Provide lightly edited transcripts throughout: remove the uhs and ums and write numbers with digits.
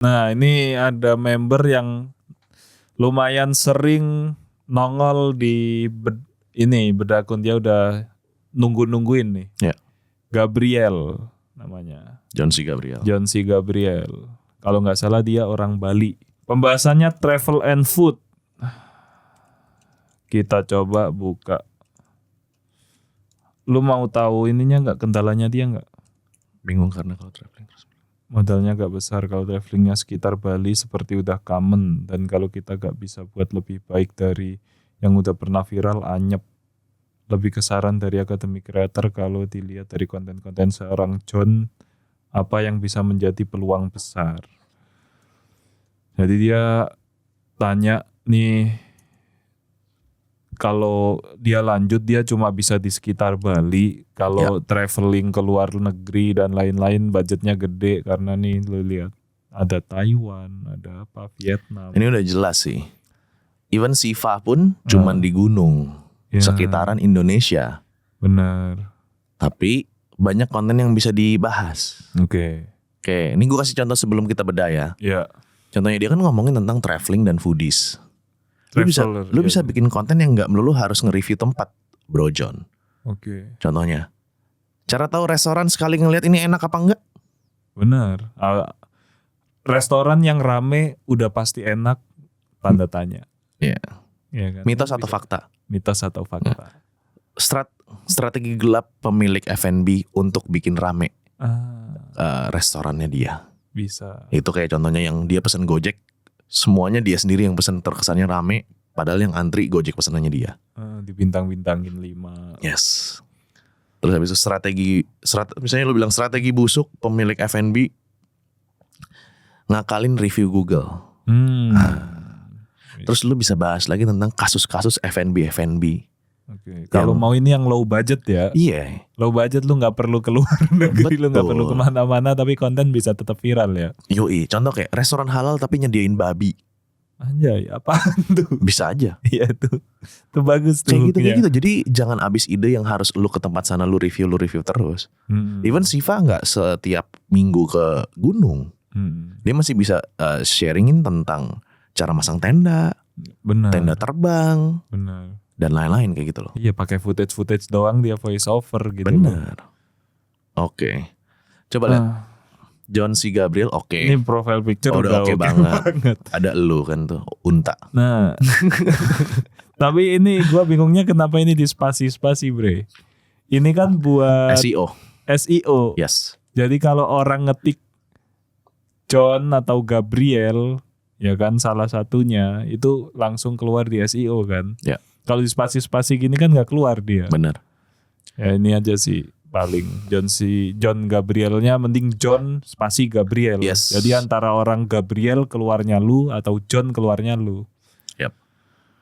Nah, ini ada member yang lumayan sering nongol di beda akun, dia udah nungguin nih. Ya. Gabriel namanya. John C. Gabriel. John C. Gabriel. Kalau nggak salah dia orang Bali. Pembahasannya travel and food. Kita coba buka. Lu mau tahu ininya nggak, kendalanya dia nggak? Bingung karena kalau traveling terus. Modalnya gak besar, kalau travelingnya sekitar Bali seperti udah common. Dan kalau kita gak bisa buat lebih baik dari yang udah pernah viral, anyep. Lebih kesaran dari academic creator kalau dilihat dari konten-konten seorang John, apa yang bisa menjadi peluang besar. Jadi dia tanya nih, kalau dia lanjut dia cuma bisa di sekitar Bali. Kalau traveling ke luar negeri dan lain-lain budgetnya gede, karena nih lo lihat ada Taiwan, ada apa, Vietnam. Ini udah jelas sih. Even Siva pun cuman di gunung sekitaran Indonesia. Benar. Tapi banyak konten yang bisa dibahas. Oke, ini gue kasih contoh sebelum kita bedah ya. Ya. Contohnya dia kan ngomongin tentang traveling dan foodies. Lu bisa bikin konten yang gak melulu harus nge-review tempat, Bro John. Oke. Contohnya, cara tahu restoran sekali ngelihat ini enak apa enggak? Benar. Restoran yang rame udah pasti enak, tanda tanya. Iya. Ya kan? Mitos atau fakta? Mitos atau fakta. Strategi gelap pemilik F&B untuk bikin rame restorannya dia. Bisa. Itu kayak contohnya yang dia pesen Gojek, semuanya dia sendiri yang pesen, terkesannya rame, padahal yang antri Gojek pesenannya dia. Dibintang-bintangin 5. Yes. Terus habis itu misalnya lu bilang strategi busuk pemilik F&B ngakalin review Google. Terus lu bisa bahas lagi tentang kasus-kasus F&B. Oke. Kalau mau ini yang low budget ya. Iya. Low budget, lu nggak perlu keluar negeri, lu nggak perlu kemana-mana, tapi konten bisa tetap viral ya. Yoi, contoh kayak restoran halal tapi nyediain babi. Anjay, apaan tuh? Bisa aja. Iya tuh bagus tuh. Kayak gitu. Jadi jangan abis ide yang harus lu ke tempat sana lu review terus. Even Siva nggak setiap minggu ke gunung. Dia masih bisa sharingin tentang cara masang tenda, tenda terbang, dan lain-lain kayak gitu loh. Iya, pakai footage doang, dia voice over gitu. Bener. Oke. Coba lihat. John C. Gabriel, oke. Ini profile picture udah oke banget. Ada elu kan tuh, unta. Nah. Tapi ini gua bingungnya kenapa ini di spasi-spasi, Bre. Ini kan buat SEO. Yes. Jadi kalau orang ngetik John atau Gabriel, ya kan salah satunya, itu langsung keluar di SEO kan. Ya. Kalau di spasi-spasi gini kan nggak keluar dia. Bener. Ya ini aja sih paling John Gabrielnya mending John spasi Gabriel. Yes. Jadi antara orang Gabriel keluarnya lu atau John keluarnya lu. Yep.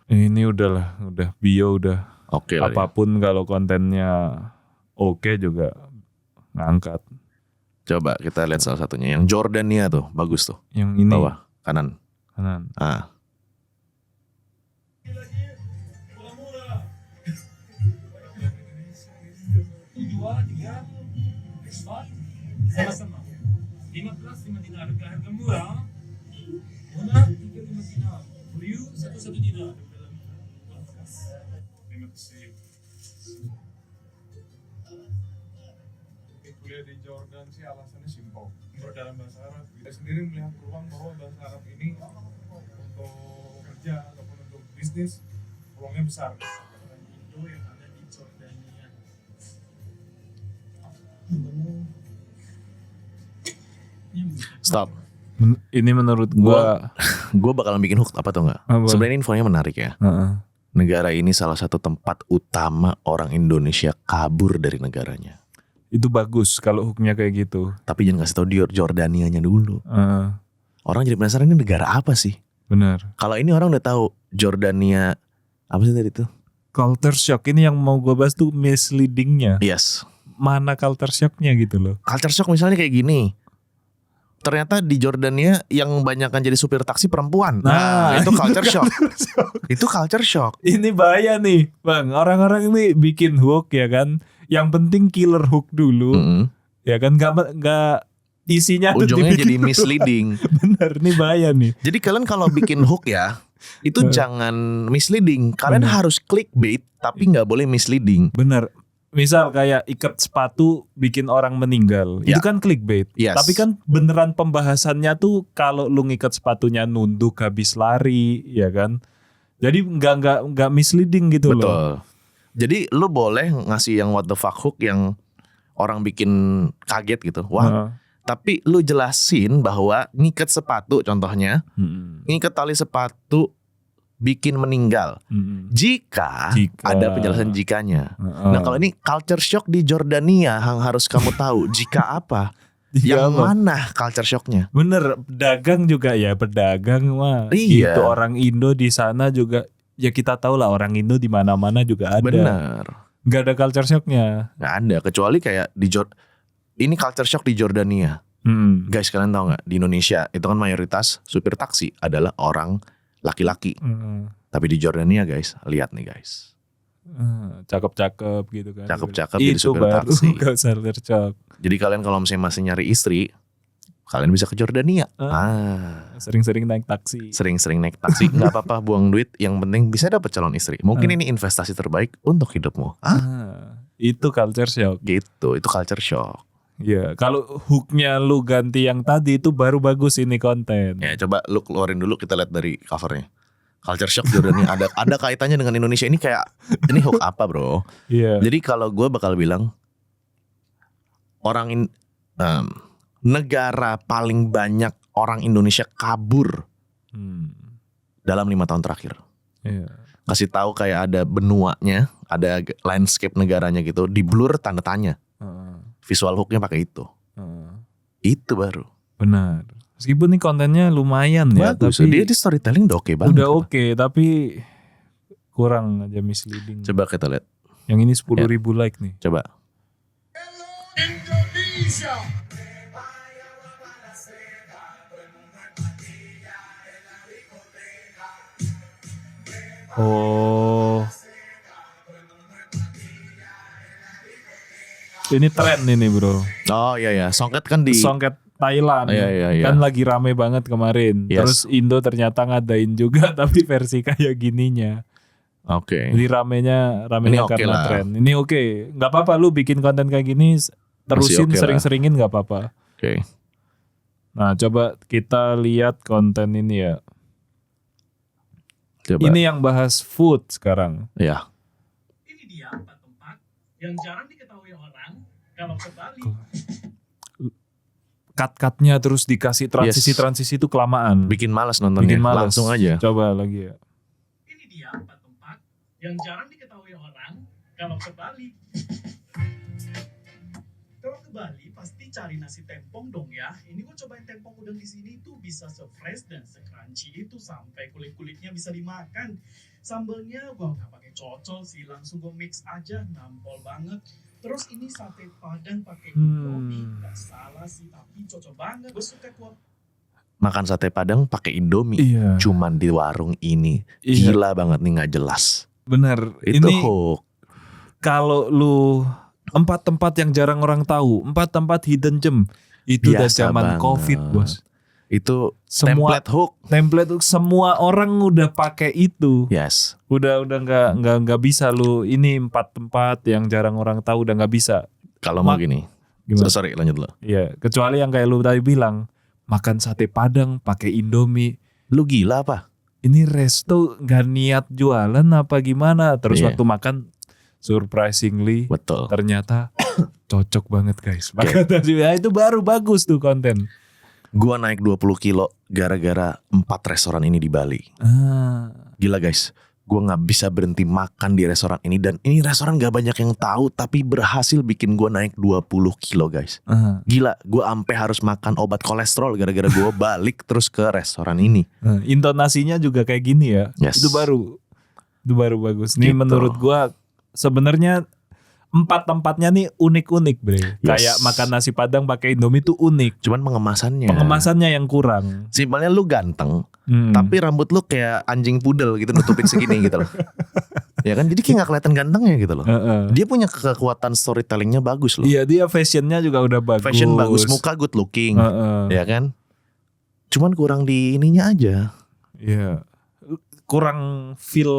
Ini udah bio udah. Oke. Apapun kalau kontennya oke juga ngangkat. Coba kita lihat salah satunya yang Jordania tuh, bagus tuh. Yang ini bawah kanan. Sama-sama 15 dinar harga murah. Mana 35 dinar. For you 1 dinar. Terima kasih. Kuliah di Jordan sih alasannya simpel. Dalam bahasa Arab, kita sendiri melihat peluang bahwa bahasa Arab ini untuk kerja ataupun untuk bisnis peluangnya besar. Indo yang ada di Jordania. Stop. Ini menurut gua bakalan bikin hook apa tuh nggak? Sebenarnya infonya menarik ya. Negara ini salah satu tempat utama orang Indonesia kabur dari negaranya. Itu bagus kalau hooknya kayak gitu. Tapi jangan kasih tau Jordanianya dulu. Orang jadi penasaran ini negara apa sih? Benar. Kalau ini orang udah tahu Jordania apa sih tadi tuh? Culture shock ini yang mau gua bahas tuh misleadingnya. Yes. Mana culture shocknya gitu loh? Culture shock misalnya kayak gini. Ternyata di Jordania yang banyakkan jadi supir taksi perempuan. Nah itu culture shock. Itu culture shock. Ini bahaya nih, Bang. Orang-orang ini bikin hook ya kan. Yang penting killer hook dulu. Ya kan, isinya tuh ujungnya dibikin jadi misleading. Bener, nih bahaya nih. Jadi kalian kalau bikin hook ya, itu jangan misleading. Kalian harus clickbait tapi nggak boleh misleading. Bener. Misal kayak ikat sepatu bikin orang meninggal, Ya. itu kan clickbait. Yes. Tapi kan beneran pembahasannya tuh kalau lu ngikat sepatunya nunduk habis lari, ya kan. Jadi nggak misleading gitu loh. Betul. Jadi lu boleh ngasih yang what the fuck hook yang orang bikin kaget gitu. Wah, Heeh. tapi lu jelasin bahwa ngikat sepatu contohnya, ngikat tali sepatu bikin meninggal. Jika ada penjelasan jikanya. Nah kalau ini culture shock di Jordania yang harus kamu tahu. Jika apa? Yang mana culture shocknya? Bener, pedagang juga ya, pedagang mah. Iya. Itu orang Indo di sana juga, ya kita tahu lah orang Indo di mana-mana juga ada. Bener. Gak ada culture shocknya. Nggak ada kecuali kayak ini culture shock di Jordania. Guys kalian tahu nggak di Indonesia itu kan mayoritas supir taksi adalah orang laki-laki. Tapi di Jordania guys, lihat nih guys. Cakep-cakep gitu kan. Cakep-cakep jadi itu supir baru taksi. gak usah tercok. Jadi kalian kalau misalnya masih nyari istri, kalian bisa ke Jordania. Sering-sering naik taksi. Sering-sering naik taksi, nggak apa-apa buang duit. Yang penting bisa dapat calon istri. Mungkin ini investasi terbaik untuk hidupmu. Itu culture shock. Gitu, itu culture shock. Ya, kalau hooknya lu ganti yang tadi itu baru bagus ini konten. Ya coba lu keluarin dulu kita lihat dari covernya. Culture shock Jordania ada kaitannya dengan Indonesia ini kayak ini hook apa bro? Iya. Jadi kalau gue bakal bilang negara paling banyak orang Indonesia kabur dalam 5 tahun terakhir. Iya. Kasih tahu kayak ada benuanya, ada landscape negaranya gitu, di blur tanda tanya. Visual hooknya pakai itu. Itu baru. Benar. Meskipun nih kontennya lumayan ya, Bagus. tapi Dia di storytelling udah oke banget. udah oke, tapi kurang aja misleading. Coba kita lihat. Yang ini 10.000 like nih. Coba. Indonesia. Oh. Ini tren ini bro. Oh iya, Songket kan di Songket Thailand. Iya. Kan lagi rame banget kemarin. Yes. Terus Indo ternyata ngadain juga tapi versi kayak gininya. Oke. Jadi ramenya Ini oke karena lah. tren. Ini oke. Nggak apa-apa lu bikin konten kayak gini terusin oke lah. sering-seringin nggak apa-apa. Oke. Nah, coba kita lihat konten ini ya. Coba. Ini yang bahas food sekarang. Ya. Ini dia tempat yang jarang diketahui orang kalau ke Bali. Cut-cutnya terus dikasih transisi itu kelamaan. Bikin malas nontonnya. Bikin males. Langsung aja. Coba lagi ya. Ini dia tempat yang jarang diketahui orang kalau ke Bali. Kalau ke Bali pasti cari nasi tempong dong ya. Ini gue cobain tempong udang di sini tuh bisa se-fresh dan se-crunchy itu sampai kulit-kulitnya bisa dimakan. Sambelnya gue nggak pakai cocol sih, langsung gue mix aja, nampol banget. Terus ini sate padang pakai Indomie, nggak salah sih, tapi cocok banget. Gue suka kuah. Makan sate padang pakai Indomie. Iya. Cuman di warung ini. Iya. Gila banget nih, nggak jelas. Bener. Itu Ini hook. kalau lu 4 tempat yang jarang orang tahu, 4 tempat hidden gem. Itu udah Biasa zaman banget. Covid, Bos. Itu Semua template hook. template tuh semua orang udah pakai itu. Yes. Udah nggak bisa lu ini 4 tempat yang jarang orang tahu udah nggak bisa. Kalau mau gini. Gimana? Sorry lanjut lo. Iya, kecuali yang kayak lu tadi bilang makan sate padang pakai Indomie. Lu gila apa? Ini resto nggak niat jualan apa gimana? Terus Iya. waktu makan surprisingly Betul. ternyata cocok banget guys. Maka tadi itu baru bagus tuh konten. Gua naik 20 kilo gara-gara 4 restoran ini di Bali. Gila guys. Gue gak bisa berhenti makan di restoran ini. Dan ini restoran gak banyak yang tahu. Tapi berhasil bikin gue naik 20 kilo guys. Gila. Gue ampe harus makan obat kolesterol. Gara-gara gue balik terus ke restoran ini. Intonasinya juga kayak gini ya. Yes. Itu baru bagus. Nih Gitu. menurut gua sebenarnya 4 tempatnya nih unik-unik bre. Yes. Kayak makan nasi padang pakai Indomie tuh unik. Cuman pengemasannya. Pengemasannya yang kurang. Simpelnya lu ganteng. Tapi rambut lu kayak anjing pudel gitu. Nutupin segini gitu loh. Ya kan, jadi kayak gak kelihatan gantengnya gitu loh. Heeh. Dia punya kekuatan storytellingnya bagus loh. Iya, dia fashionnya juga udah bagus. Fashion bagus, muka good looking, Heeh. ya kan. Cuman kurang di ininya aja. Iya. Kurang feel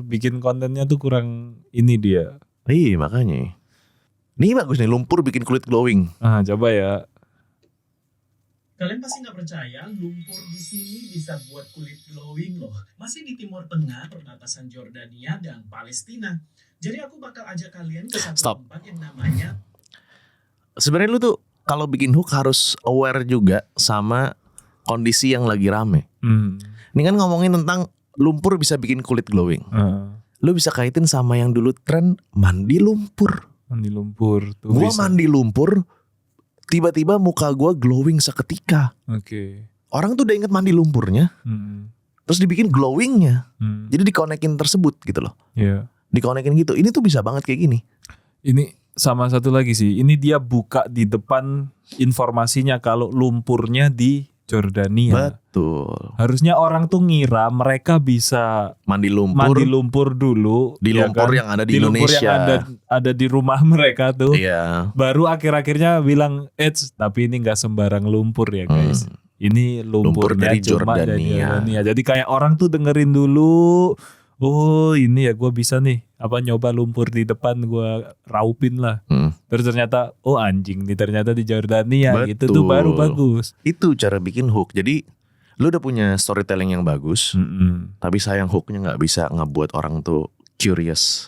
bikin kontennya tuh kurang ini dia. Iya makanya. Nih bagus nih, lumpur bikin kulit glowing. Ah, coba ya. Kalian pasti nggak percaya lumpur di sini bisa buat kulit glowing loh. Masih di Timur Tengah, perbatasan Jordania dan Palestina. Jadi aku bakal ajak kalian ke satu Stop. tempat yang namanya Sebenarnya lu tuh kalau bikin hook harus aware juga sama kondisi yang lagi rame. Ini kan ngomongin tentang lumpur bisa bikin kulit glowing. Lu bisa kaitin sama yang dulu tren mandi lumpur. Mandi lumpur tuh Gua bisa. mandi lumpur, tiba-tiba muka gua glowing seketika. Oke. Orang tuh udah inget mandi lumpurnya, terus dibikin glowingnya. Jadi dikonekin tersebut gitu loh. Iya. Dikonekin gitu. Ini tuh bisa banget kayak gini. Ini sama satu lagi sih. Ini dia buka di depan informasinya kalau lumpurnya di Jordania. Betul. Harusnya orang tuh ngira mereka bisa Mandi lumpur, mandi lumpur dulu di ya lumpur kan? yang ada di lumpur Indonesia. yang ada di rumah mereka tuh. Iya. Baru akhir-akhirnya bilang, tapi ini nggak sembarang lumpur ya guys. Ini Lumpur lumpurnya dari cuma dari Jordania. Jordania. Jadi kayak orang tuh dengerin dulu. Oh ini ya gue bisa nih nyoba lumpur di depan gue raupin lah. Terus ternyata anjing nih ternyata di Jordania. Gitu tuh baru bagus. Itu cara bikin hook. Jadi lu udah punya storytelling yang bagus, tapi sayang hooknya nggak bisa ngebuat orang tuh curious.